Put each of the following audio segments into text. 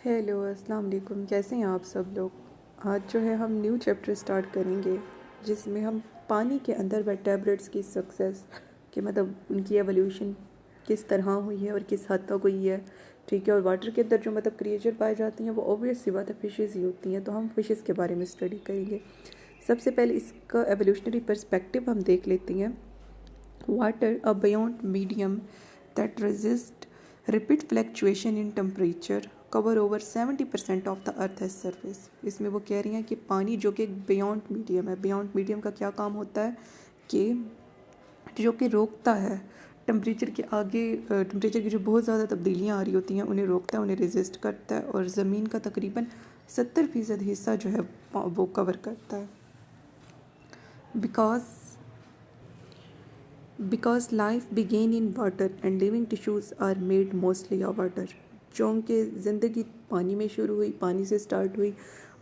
Hello अस्सलाम वालेकुम, कैसे हैं आप सब लोग। आज जो है हम न्यू चैप्टर स्टार्ट करेंगे जिसमें हम पानी के अंदर वर्टेब्रेट्स की सक्सेस कि मतलब उनकी एवोल्यूशन किस तरह हुई है और किस हद तक हुई है। ठीक है। और वाटर के अंदर जो मतलब क्रिएचर पाए जाती हैं वो ऑब्वियस सी बात है फिशेस ही होती हैं, तो हम फिशेस के बारे में स्टडी करेंगे। सबसे पहले इसका एवोल्यूशनरी पर्सपेक्टिव हम देख लेती हैं। Water a beyond medium that resist repeat fluctuation in temperature cover over 70% of the earth's surface. इसमें वो कह रही हैं कि पानी जो कि एक बियॉन्ड मीडियम है। बियॉन्ड मीडियम का क्या काम होता है कि जो कि रोकता है टेम्परेचर के आगे, टेम्परेचर की जो बहुत ज़्यादा तब्दीलियाँ आ रही होती हैं उन्हें रोकता है, उन्हें रेजिस्ट करता है और ज़मीन का तकरीबन 70% हिस्सा जो है वो कवर करता है। Because life began in water and living tissues are made mostly of water. चूँकि ज़िंदगी पानी में शुरू हुई, पानी से स्टार्ट हुई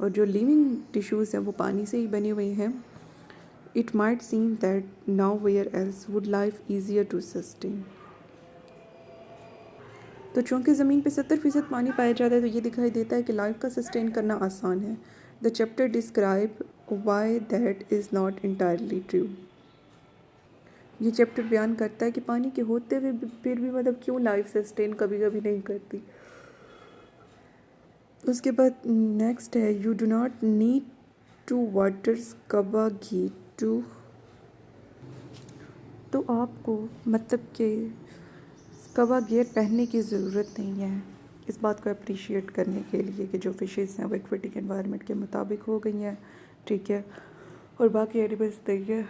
और जो लिविंग टिश्यूज़ हैं वो पानी से ही बने हुए हैं। It might seem that nowhere else would life easier to sustain. तो चूँकि ज़मीन पे 70% पानी पाया जाता है तो ये दिखाई देता है कि लाइफ का सस्टेन करना आसान है। The chapter describe why that is not entirely true. ये चैप्टर बयान करता है कि पानी के होते हुए फिर भी मतलब क्यों लाइफ सस्टेन कभी कभी नहीं करती। उसके बाद नेक्स्ट है you do not need to water scuba घी टू। तो आपको मतलब कि स्कबा गियर पहनने की ज़रूरत नहीं है इस बात को अप्रिशिएट करने के लिए कि जो फिशेस हैं वो एक्वेटिक एनवायरनमेंट के मुताबिक हो गई हैं। ठीक है। और बाकी एनिमल्स देखिए,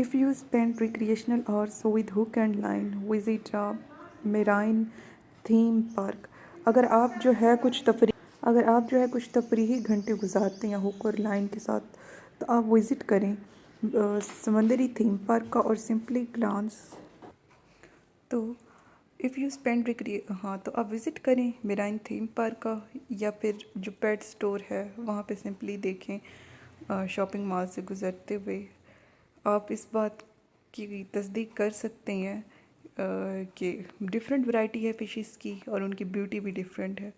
If you spend recreational hours with hook and line, visit a marine theme park। अगर आप जो है कुछ तफरीही घंटे गुजारते हैं हुक और लाइन के साथ तो आप विज़िट करें समंदरी थीम पार्क का और सिंपली ग्लांस। तो इफ़ यू स्पेंड रिक्रिए हाँ तो आप विज़िट करें मेराइन थीम पार्क का या फिर जो पेट स्टोर है वहाँ पे सिंपली देखें शॉपिंग मॉल से गुज़रते हुए। आप इस बात की तस्दीक कर सकते हैं कि डिफरेंट वैरायटी है फिशेस की और उनकी ब्यूटी भी डिफरेंट है।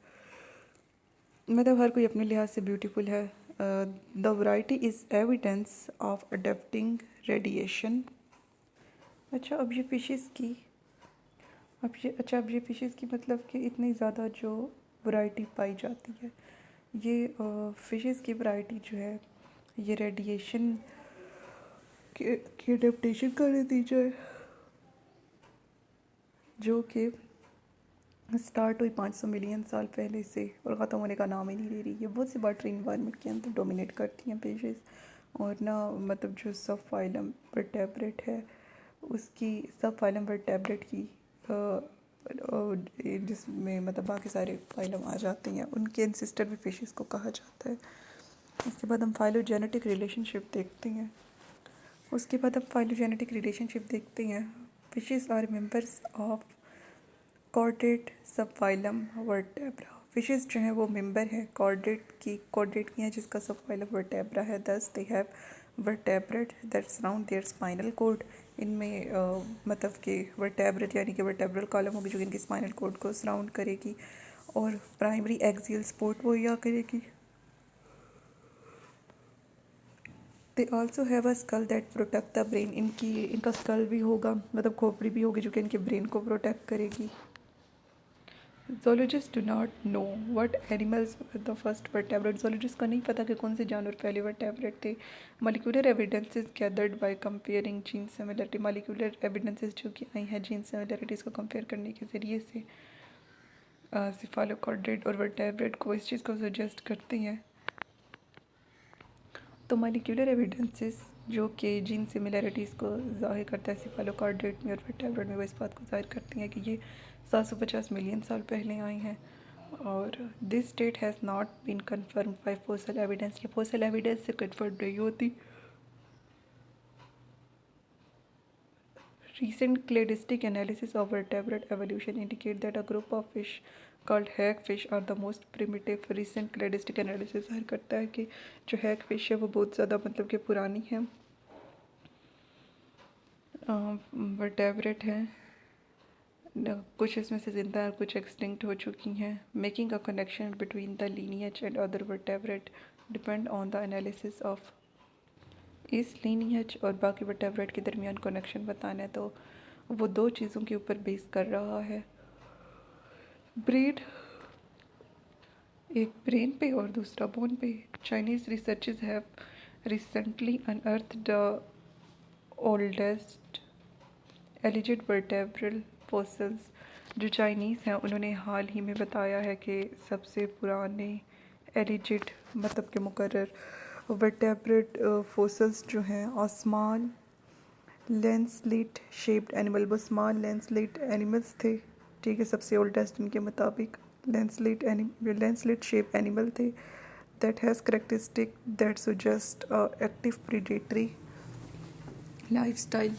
मतलब हर कोई अपने लिहाज से ब्यूटीफुल है। The variety is evidence of adapting radiation. अच्छा अब ये फ़िशेस की मतलब कि इतनी ज़्यादा जो वैरायटी पाई जाती है, ये फ़िशेस की वैरायटी जो है ये रेडिएशन की अडेप्टेशन का नतीजा है जो कि स्टार्ट हुई 500 मिलियन साल पहले से और ख़त्म होने का नाम ही नहीं ले रही। ये बहुत सी वाटरी इन्वायरमेंट के अंदर डोमिनेट करती हैं फिशेस। और ना मतलब जो सब फाइलम वर्टेब्रेट है उसकी सब फाइलम वर्टेब्रेट की जिसमें मतलब बाकी सारे फाइलम आ जाते हैं उनके एंसेस्टर भी फिशेस को कहा जाता है। उसके बाद हम फाइलोजेनेटिक रिलेशनशिप देखते हैं। Fishes are members of chordate subphylum vertebrata. फिशेस जो हैं वो मेंबर हैं कॉर्डेट की हैं जिसका सब फाइलम वर्टेब्रा है। Thus they have vertebrate that surround their spinal cord. इनमें मतलब कि वर्टेब्रेट यानी कि वर्टेब्रल कॉलम होगी जो इनके स्पाइनल कोड को सराउंड करेगी और प्राइमरी एक्सियल सपोर्ट मुहैया करेगी। They also have a skull that protect the brain. इनका स्कल भी होगा मतलब खोपड़ी भी होगी जो कि इनके ब्रेन को प्रोटेक्ट करेगी। Zoologist do not know what animals the first vertebrate. Zoologist को नहीं पता कि कौन से जानवर पहले वर्टेब्रेट थे। Molecular evidences gathered by comparing gene similarity. Molecular evidences जो कि आई हैं जीन सिमिलरिटीज़ को कंपेयर करने के ज़रिए से सिफालोकॉर्डेट और वर्टेब्रेट को इस चीज़ को सजेस्ट करते हैं। तो मॉलिक्यूलर एविडेंसेस जो कि जीन सिमिलरिटीज़ को ज़ाहिर करता है सिफालोकॉर्डेट में और वर्टेब्रेट में, वो इस बात को ज़ाहिर करती हैं कि ये 750 मिलियन साल पहले आए हैं। और this date has not been confirm by fossil evidence. ये फोसल एविडेंस से कन्फर्म नहीं होती। Recent cladistic analysis of vertebrate evolution indicate that a group of fish called hagfish are the most primitive. Recent cladistic analysis ज़ाहिर करता है कि जो hagfish है वो बहुत ज़्यादा मतलब कि पुरानी है, vertebrate है कुछ इसमें से ज़िंदा और कुछ एक्सटिंक्ट हो चुकी हैं। Making a connection between the lineage and other vertebrate depend on the analysis of इस लीनियज और बाकी वर्टेब्रेट के दरमियान कनेक्शन बताना है, तो वो दो चीज़ों के ऊपर बेस कर रहा है। ब्रेन, एक ब्रेन पे और दूसरा बोन पे। Chinese researchers have recently अनअर्थड the oldest alleged vertebral fossils. जो चाइनीज़ हैं उन्होंने हाल ही में बताया है कि सबसे पुराने एलिजेड मतलब के मुकर्रर वर्टेब्रेट फोसिल्स जो हैं और स्मॉल लैंसलेट शेप्ड एनिमल, वो स्मॉल लैंसलेट एनिमल्स थे, ठीक है, सबसे ओल्डेस्ट इनके मुताबिक लैंसलेट शेप एनिमल थे that has characteristic that suggest active predatory lifestyle,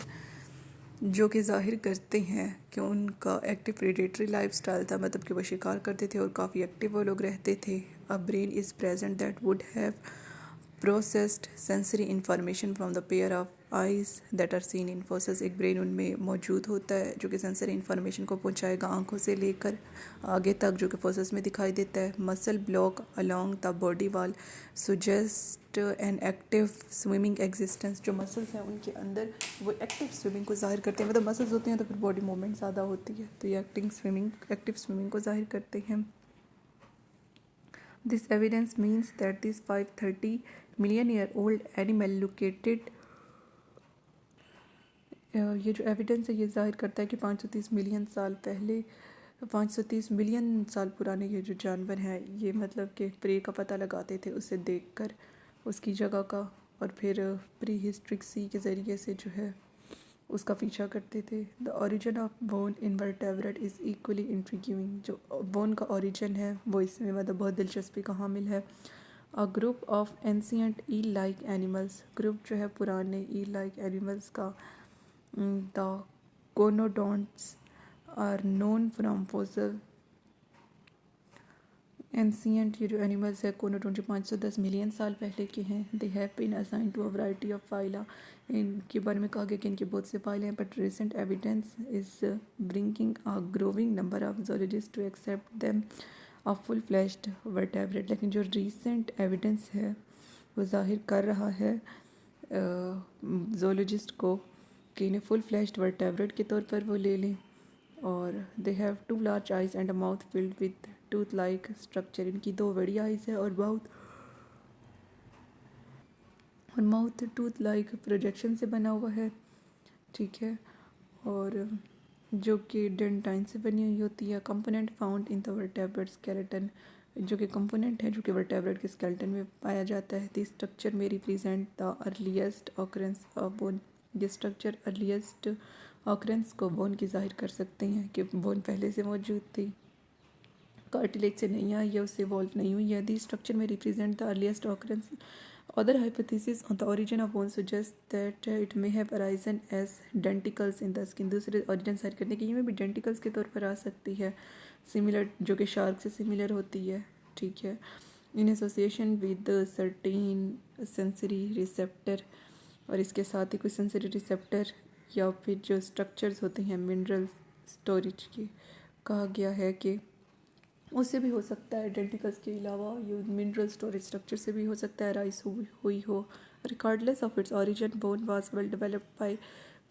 जो कि ज़ाहिर करते हैं कि उनका एक्टिव प्रीडेटरी लाइफस्टाइल था, मतलब कि वो शिकार करते थे और काफ़ी एक्टिव वो लोग रहते थे। A brain is present that would have processed sensory information from the pair of eyes that are seen in fossils. एक ब्रेन उनमें मौजूद होता है जो कि सेंसरी इंफॉर्मेशन को पहुंचाएगा आंखों से लेकर आगे तक, जो कि फोसिल्स में दिखाई देता है। Muscle block along the body wall suggest an active swimming existence. जो मसल्स हैं उनके अंदर वो एक्टिव स्विमिंग को जाहिर करते हैं, मतलब मसल्स होते हैं तो फिर बॉडी मूवमेंट ज़्यादा होती है, तो ये एक्टिव स्विमिंग को जाहिर करते हैं। This evidence means that this 530 million year old animal located ये जो एविडेंस है ये जाहिर करता है कि 530 मिलियन साल पहले, 530 मिलियन साल पुराने ये जो जानवर हैं ये मतलब कि प्रे का पता लगाते थे उसे देखकर उसकी जगह का, और फिर प्री हिस्ट्रिक सी के ज़रिए से जो है उसका पीछा करते थे। The origin of bone in vertebrate is equally intriguing. जो बोन का ओरिजिन है वो इसमें मतलब बहुत दिलचस्पी का हामिल है। A group of ancient eel like animals, group जो है पुराने ईल लाइक एनिमल्स का, the conodonts are known from fossil. Ancient ये जो एनिमल्स है कोनोडोंट जो 510 मिलियन साल पहले के हैं, they have been assign to a variety of phyla. इनके बारे में कहा गया कि इनके बहुत से फाइल हैं, but recent evidence is bringing a growing number of zoologists to accept them a full fleshed vertebrate. लेकिन जो रिसेंट एविडेंस है वो जाहिर कर रहा है जोलॉजिस्ट को कि इन्हें फुल फ्लैश्ड वर्टेब्रेट के तौर पर वो ले लें। और they have 2 large eyes and a mouth filled with tooth like structure. इनकी 2 बड़ी आइज़ है और माउथ टूथ लाइक प्रोजेक्शन से बना हुआ है, ठीक है, और जो कि डेंटाइन से बनी हुई होती है। Component found in the vertebrate skeleton, जो कि कंपोनेंट है जो कि वर्टेब्रेट के स्केलेटन में पाया जाता है। दिस स्ट्रक्चर में represent the earliest occurrence of bone. ये स्ट्रक्चर अर्लीस्ट ऑकरेंस को बोन की जाहिर कर सकते हैं कि बोन पहले से मौजूद थी, कार्टिलेज से नहीं आई है, उससे इवॉल्व नहीं हुई है। दिस स्ट्रक्चर में represent the earliest occurrence. Other hypotheses on the origin of bone suggest that it may have arisen as denticles in the skin। दूसरे origin साइड करने की ये में भी denticles के तौर पर आ सकती है, सिमिलर, जो कि शार्क से सिमिलर होती है, ठीक है, in association with certain sensory receptor. और इसके साथ ही कुछ सेंसरी रिसेप्टर या फिर जो स्ट्रक्चर्स होते हैं मिनरल स्टोरेज के, कहा गया है कि उससे भी हो सकता है। डेंटिकल्स के अलावा ये मिनरल स्टोरेज स्ट्रक्चर से भी हो सकता है राइस हुई हो। Regardless of its origin bone was well developed by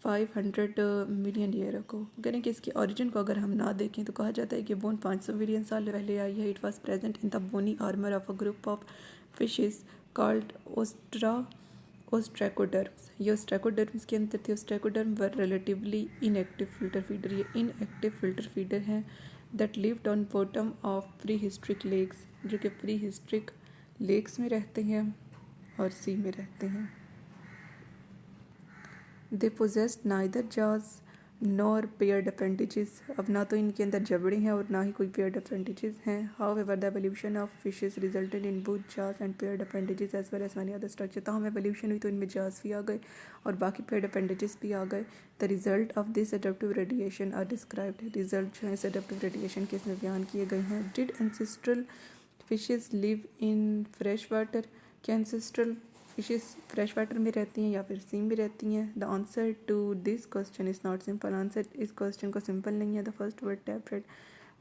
500 million year ago. यानी कि इसके ओरिजिन को अगर हम ना देखें तो कहा जाता है कि बोन 500 मिलियन साल पहले आई है। It was present in the bony armour of a group of fishes called ostracoderms. ये ओस्ट्रैकोडर्म्स के अंदर थे। Ostracoderm were relatively inactive filter feeder. ये इनएक्टिव फिल्टर फीडर हैं that lived on bottom of prehistoric lakes, जो कि pre historic lakes में रहते हैं और सी में रहते हैं। दे पोजेस्ड नाइदर जाज नॉर पेयर्ड अपेंडिजेस। अब ना तो इनके अंदर जबड़े हैं और ना ही कोई पेयर्ड अपेंडिजेस हैं। However the evolution of fishes resulted in both jaws and paired appendages as well as many other structure. तो हमें एवोल्यूशन हुई तो इनमें जाज भी आ गए और बाकी पेयर्ड अपेंडिजेस भी आ गए। The result of this adaptive radiation are described. Result जो है इस एडेप्टिव रेडिएशन के इसमें बयान किए गए हैं। Did ancestral fishes live in fresh water. क्या एंसेस्ट्रल फिशेस फ्रेश वाटर में रहती हैं या फिर सी में रहती हैं? The answer to this question is not simple. Answer इस क्वेश्चन को सिंपल नहीं है। The first vertebrate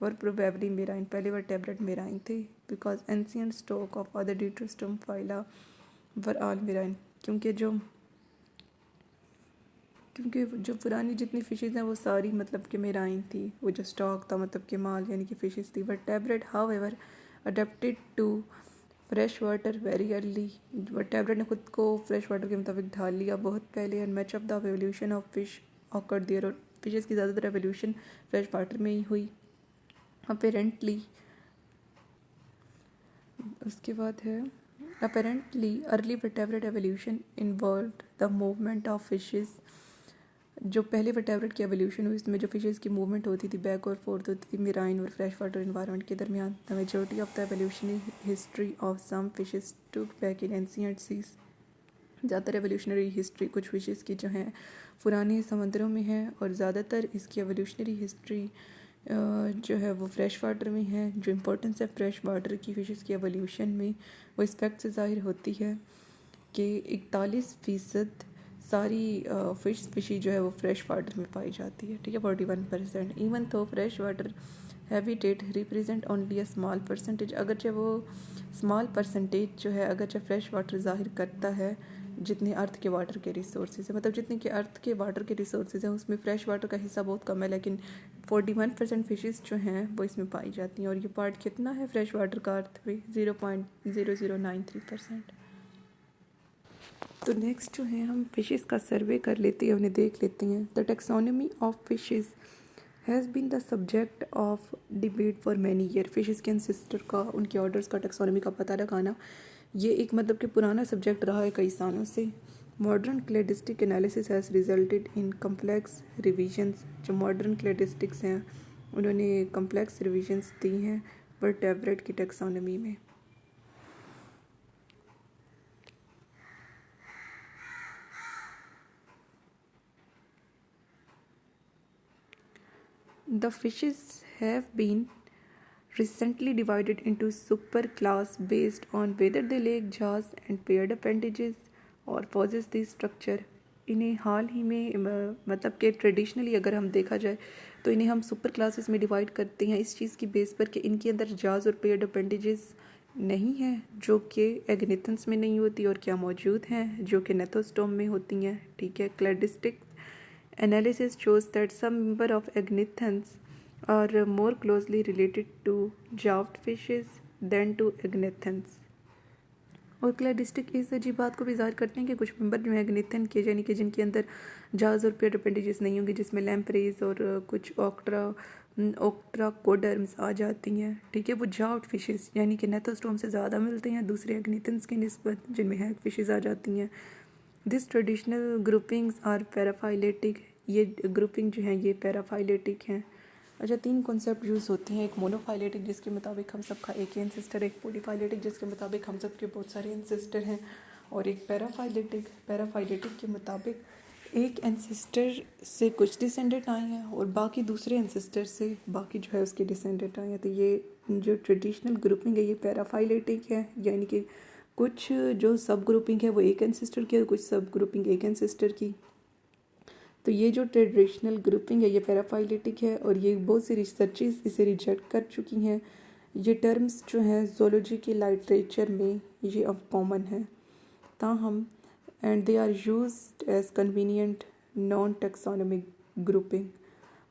were probably marine, पहले वर्ड टैबलेट मेराइन थे, because ancient stock of other deuterostome phyla were all marine, क्योंकि जो पुरानी जितनी फ़िशेज़ हैं वो सारी मतलब कि मेराइन थी। वो जो स्टॉक था मतलब कि माल यानी कि फ़िशेज़ थी। But tablet however adapted to fresh water very early, but tablet ने खुद को फ्रेश वाटर के मुताबिक ढाल लिया बहुत पहले। And much of the evolution of fish occurred there, और फिशेज़ की ज़्यादातर एवोल्यूशन फ्रेश वाटर में ही हुई अपेरेंटली। उसके बाद है apparently early vertebrate evolution involved the movement of fishes. जो पहले वर्टेब्रेट की एवोल्यूशन हुई इसमें जो फिशेज़ की मूवमेंट होती थी, बैक और फोर्थ होती थी मेराइन और फ्रेश वाटर इन्वायरमेंट के दरमियान। The majority of the evolutionary history of some fishes took back in ancient seas. ज़्यादातर एवोल्यूशनरी हिस्ट्री कुछ फिशेज़ की जो हैं पुराने समंदरों में है, और ज़्यादातर इसकी एवोल्यूशनरी हिस्ट्री जो है वो फ्रेश वाटर में है। जो इम्पोर्टेंस है फ्रेश वाटर की फ़िशेज़ की एवोल्यूशन में वो इस फैक्ट से ज़ाहिर होती है कि 41% सारी फिश स्पीशीज जो है वो फ्रेश वाटर में पाई जाती है, ठीक है, 41%। इवन तो fresh water habitat represent only a small percentage, अगरचे वो स्मॉल परसेंटेज जो है अगरचे फ्रेश वाटर ज़ाहिर करता है जितने अर्थ के वाटर के रिसोर्सेज हैं, मतलब जितने के अर्थ के वाटर के रिसोर्सेज हैं उसमें फ्रेश वाटर का हिस्सा बहुत कम है, लेकिन 41% फिशेस जो हैं वो इसमें पाई जाती हैं। और ये पार्ट कितना है फ्रेश वाटर का अर्थ में? 0.0093%। तो नेक्स्ट जो है हम फिशेस का सर्वे कर लेते हैं, उन्हें देख लेते हैं। The taxonomy of fishes has been the subject of debate for many year. Fishes के एंसेस्टर का, उनके ऑर्डर्स का, टेक्सोनॉमी का पता लगाना ये एक मतलब कि पुराना सब्जेक्ट रहा है कई सालों से। Modern cladistic analysis has resulted in complex revisions. जो मॉडर्न क्लेडिस्टिक्स हैं उन्होंने कम्प्लेक्स रिविजन्स दी हैं वर्टेब्रेट की टेक्सोनॉमी में। The fishes have been recently divided into superclass based on whether they lack jaws and paired appendages or possess this structure. इन्हें हाल ही में मतलब कि ट्रेडिशनली अगर हम देखा जाए तो इन्हें हम सुपर क्लासेस में डिवाइड करते हैं इस चीज़ की बेस पर कि इनके अंदर जाज और पेयर्ड अपेंडेजेस नहीं हैं, जो कि एग्नेथन्स में नहीं होती, और क्या मौजूद हैं जो कि नेथोस्टोम में होती हैं, ठीक है। Cladistic analysis shows that some member of agnathan's are more closely related to jawed fishes than to agnathans। और क्लेडिस्टिक इस अजीब बात को भी ज़ाहिर करते हैं कि कुछ मेंबर जो है एग्नेथन के यानी कि जिनके अंदर जाज और पेयर अपेंडेजेस नहीं होंगे, जिसमें लैम्प्रेज और कुछ ओक्ट्राकोडर्म्स आ जाती हैं, ठीक है। वो जाव्ड फिशेस यानी कि नेथोस्टोम से ज़्यादा मिलते हैं दूसरे एग्नेथन्स की निस्बत, जिनमें हैग फिशेस आ जाती हैं। This traditional groupings are paraphyletic. ये ग्रुपिंग जो है ये पैराफाइलेटिक हैं। अच्छा, 3 कॉन्सेप्ट यूज़ होते हैं। एक मोनोफाइलेटिक जिसके मुताबिक हम सबका एक ही एंसेस्टर, एक पॉलीफाइलेटिक जिसके मुताबिक हम सब के बहुत सारे एंसेस्टर हैं, और एक पैराफाइलेटिक। पैराफाइलेटिक के मुताबिक एक एंसेस्टर से कुछ डिसेंडेंट आए हैं और बाकी दूसरे एंसेस्टर से बाकी जो है उसके डिसेंडेंट आए हैं। तो ये जो ट्रेडिशनल ग्रुपिंग है ये पैराफाइलेटिक है, यानी कि कुछ जो सब ग्रुपिंग है वो एक एंसेस्टर की और कुछ सब ग्रुपिंग एक एंसेस्टर की। तो ये जो ट्रेडिशनल ग्रुपिंग है ये पैराफाइलेटिक है, और ये बहुत सी रिसर्चेस इसे रिजेक्ट कर चुकी हैं। ये टर्म्स जो हैं जोलॉजी के लिटरेचर में ये अब कॉमन है ताहम, and they are used as convenient non taxonomic grouping.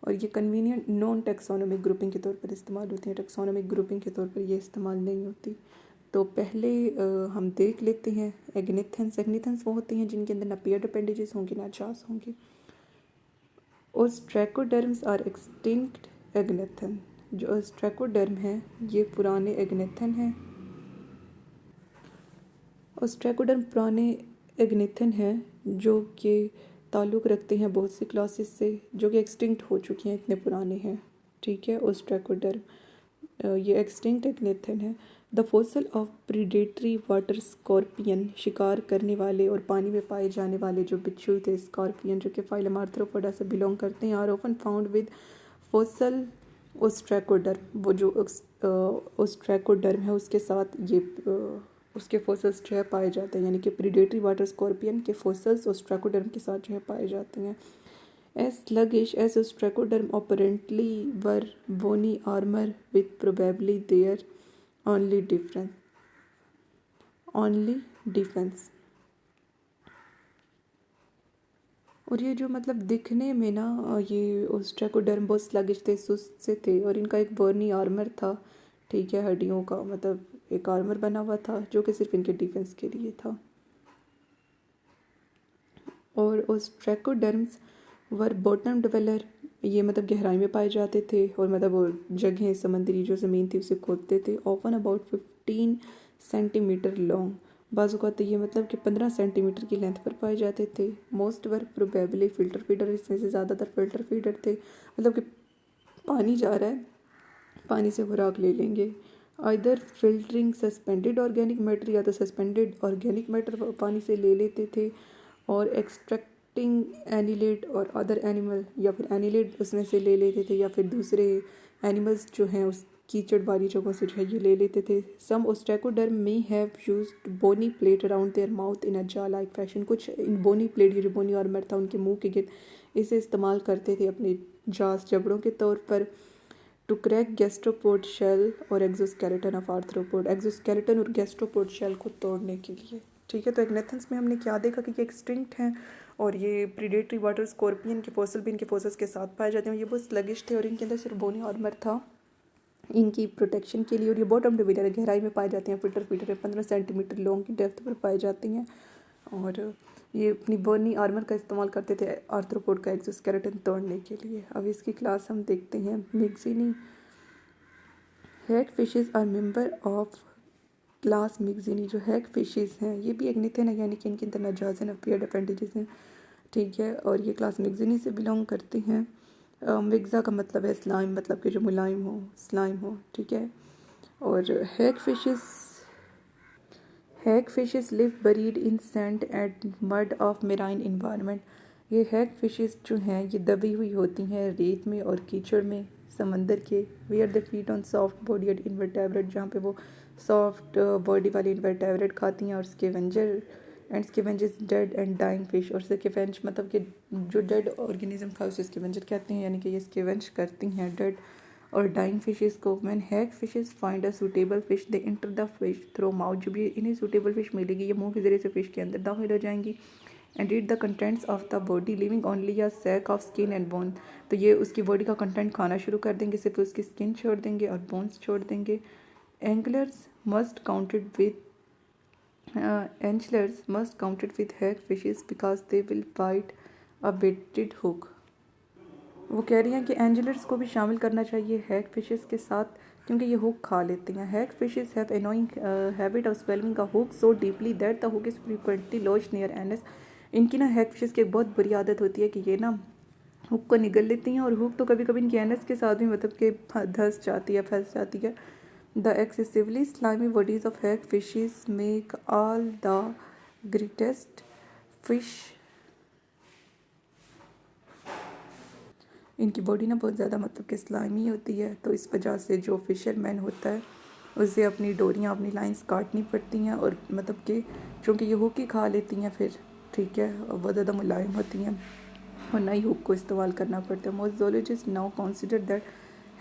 और ये कन्वीनियंट नॉन टेक्सोनोमिक ग्रुपिंग के तौर पर इस्तेमाल होती है, टेक्सोनोमिक ग्रुपिंग के तौर पर ये इस्तेमाल नहीं होती। तो पहले हम देख लेते हैं एग्नेथन्स। एग्नेथन्स वो होते हैं जिनके अंदर ना पेयर्ड अपेंडेजेस होंगे ना जास होंगे। ओस्ट्रैकोडर्म्स आर एक्सटिंक्ट एग्नेथन। जो ओस्ट्रैकोडर्म है ये पुराने एग्नेथन हैं। ओस्ट्रैकोडर्म पुराने एग्नेथन हैं जो कि ताल्लुक़ रखते हैं बहुत सी क्लासेस से जो कि एक्सटिंक्ट हो चुकी हैं, इतने पुराने हैं, ठीक है। ओस्ट्रैकोडर्म ये एक्सटिंक्ट एग्नेथन है। The fossil of predatory water scorpion, शिकार करने वाले और पानी में पाए जाने वाले जो बिच्छू थे स्कॉर्पियन, जो कि फाइलम आर्थ्रोपोडा से बिलोंग करते हैं, are often found with fossil ostracoderm. वो जो ओस्ट्रैकोडर्म है उसके साथ ये उसके फोसल्स जो है पाए जाते हैं, यानी कि प्रीडेटरी वाटर स्कॉर्पियन के फोसल्स ओस्ट्राकोडर्म के साथ जो है पाए जाते हैं। As sluggish as ostracoderm apparently were bony armor with probably their only defense। और ये जो मतलब दिखने में ना ये ओस्ट्राकोडर्म बहुत स्लगिश थे, सुस्त से थे, और इनका एक बर्नी आर्मर था, ठीक है, हड्डियों का मतलब एक आर्मर बना हुआ था जो कि सिर्फ इनके डिफेंस के लिए था। और ओस्ट्राकोडर्म्स वर बॉटम डिवेलर, ये मतलब गहराई में पाए जाते थे, और मतलब वो जगह समंदरी जो ज़मीन थी उसे खोदते थे। ऑफन अबाउट 15 सेंटीमीटर लॉन्ग, बाजू का तो ये मतलब कि 15 सेंटीमीटर की लेंथ पर पाए जाते थे। मोस्ट वर प्रोबेबली फिल्टर फीडर, इसमें से ज़्यादातर फिल्टर फीडर थे, मतलब कि पानी जा रहा है, पानी से खुराक ले लेंगे। इधर फिल्टरिंग सस्पेंडेड ऑर्गेनिक मैटर, या तो सस्पेंडेड ऑर्गेनिक मैटर पानी से ले लेते थे, और एक्सट्रैक्टिंग एनिलेट और अदर एनिमल, या फिर एनिलेट उसमें से ले लेते थे, या फिर दूसरे एनिमल्स जो हैं उस कीचड़ वाली जगहों से जो है ये ले लेते थे। Some ostracoderm may have used bony plate around their mouth in a jaw like fashion, कुछ इन बोनी प्लेट, ये जो बोनी आर्मर था उनके मुंह के गिर्द, इसे इस्तेमाल करते थे अपने जास जबड़ों के तौर पर। टू क्रैक गैस्ट्रोपोड शेल और एक्सोस्केलेटन ऑफ आर्थ्रोपोड, एक्सोस्केलेटन और गैस्ट्रोपोड शेल को तोड़ने के लिए, ठीक है। तो एग्नेथन्स में हमने क्या देखा कि ये एक्सटिंक्ट हैं, और ये प्रीडेटरी वाटर स्कॉर्पियन के फोसल भी इनके फोसल्स के साथ पाए जाते हैं। ये बहुत स्लगिश थे और इनके अंदर सिर्फ बोनी आर्मर था इनकी प्रोटेक्शन के लिए, और ये बॉटम डिवीडर गहराई में पाए जाते हैं, फिल्टर फीडर 15 सेंटीमीटर लॉन्ग की डेप्थ पर पाई जाती हैं, और ये अपनी बोनी आर्मर का इस्तेमाल करते थे आर्थ्रोपोड का एक्सोस्केलेटन तोड़ने के लिए। अब इसकी क्लास हम देखते हैं। Myxini hag fishes are member of class myxini, जो हैग फिशेस हैं ये भी एग्नेथन है, यानी कि इनके अंदर नजाजन अपियर्ड अपेंडेजेस हैं, ठीक है, और ये क्लास मिक्सिनी से बिलोंग करते हैं। मिक्सा का मतलब है स्लाइम, मतलब कि जो मुलायम हो, स्लाइम हो, ठीक है। और hag fishes live buried in sand and mud of marine environment, ये हैग फिशेस जो हैं ये दबी हुई होती हैं रेत में और कीचड़ में समंदर के। Where the feed on soft bodied invertebrate, जहाँ पे वो सॉफ्ट बॉडी वाली इन्वर्टेब्रेट खाती हैं, और scavenger and scavengers dead and dying fish, और स्केवेंज मतलब कि जो डेड ऑर्गेनिज्म था उसे स्केवेंजर कहते हैं, यानी कि ये स्केवेंज करती हैं डेड और डाइंग फिशेस को। When hag fishes find a suitable fish they enter the fish through mouth, जब ये इन्हें सूटेबल फिश मिलेगी ये मुंह के ज़रिए से फिश के अंदर दाखिल हो जाएंगी। And eat the contents of the body living only a sac of skin and bone, तो ये उसकी बॉडी का कंटेंट खाना शुरू कर देंगे, सिर्फ उसकी स्किन छोड़ देंगे और बोन्स छोड़ देंगे। Anglers must counted with anglers must counted with hag fishes because they will bite a baited hook। वो कह रही हैं कि एंजलर्स को भी शामिल करना चाहिए हैग फिशेस के साथ, क्योंकि ये हुक खा लेती हैं। Hag fishes have annoying habit of swallowing a hook so deeply that the hook is frequently lodged near anus, इनकी ना हैग फिशेस की एक बहुत बुरी आदत होती है कि ये ना हुक को निगल लेती हैं, और हुक तो कभी कभी इनकी एनस के साथ भी मतलब कि धंस जाती है, फंस जाती है। The excessively slimy bodies of hag fishes make all the greatest fish, इनकी बॉडी ना बहुत ज़्यादा मतलब कि स्लाइमी होती है, तो इस वजह से जो फिशरमैन होता है उसे अपनी डोरियाँ, अपनी लाइंस काटनी पड़ती हैं, और मतलब कि चूँकि ये हुक ही खा लेती हैं फिर, ठीक है, और बहुत ज़्यादा मुलायम होती हैं और नई हुक को इस्तेमाल करना पड़ता है। Most zoologists now consider that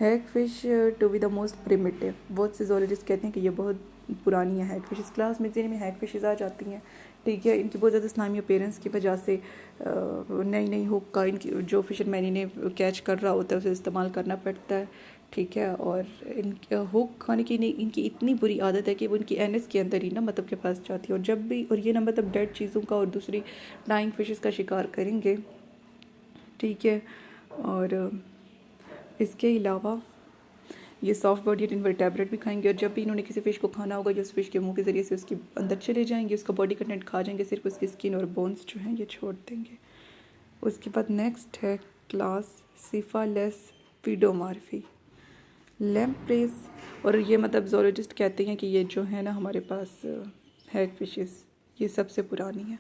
hag fish to be the most primitive, बहुत से जोलॉजिस्ट कहते हैं कि ये बहुत पुरानी है हैग फिश। इस क्लास मिक्सिनी में हैग फिशेज आ जाती हैं, ठीक है, इनकी बहुत ज़्यादा इस्लामी अपीयरेंस की वजह से नई नई हुक का इनकी जो फिशरमैन इन्हें कैच कर रहा होता है उसे इस्तेमाल करना पड़ता है, ठीक है। और इन हुक खाने की इनकी इतनी बुरी आदत है कि वो इनकी एनएस के अंदर ही ना मतलब के फंस जाती है, और जब भी, और ये ना मतलब डेड चीज़ों का और दूसरी डाइंग फिशेस का शिकार करेंगे, ठीक है। और इसके अलावा ये सॉफ्ट बॉडीड इन्वर्टेब्रेट भी खाएंगे, और जब भी इन्होंने किसी फ़िश को खाना होगा ये उस फिश के मुंह के ज़रिए से उसके अंदर चले जाएंगे, उसका बॉडी कंटेंट खा जाएंगे, सिर्फ उसकी स्किन और बोन्स जो हैं ये छोड़ देंगे। उसके बाद नेक्स्ट है क्लास सिफालेस पीडोमार्फी लैम्प्रेस, और ये मतलब जोलॉजिस्ट कहते हैं कि ये जो है ना हमारे पास हैग फिशेस ये सबसे पुरानी है।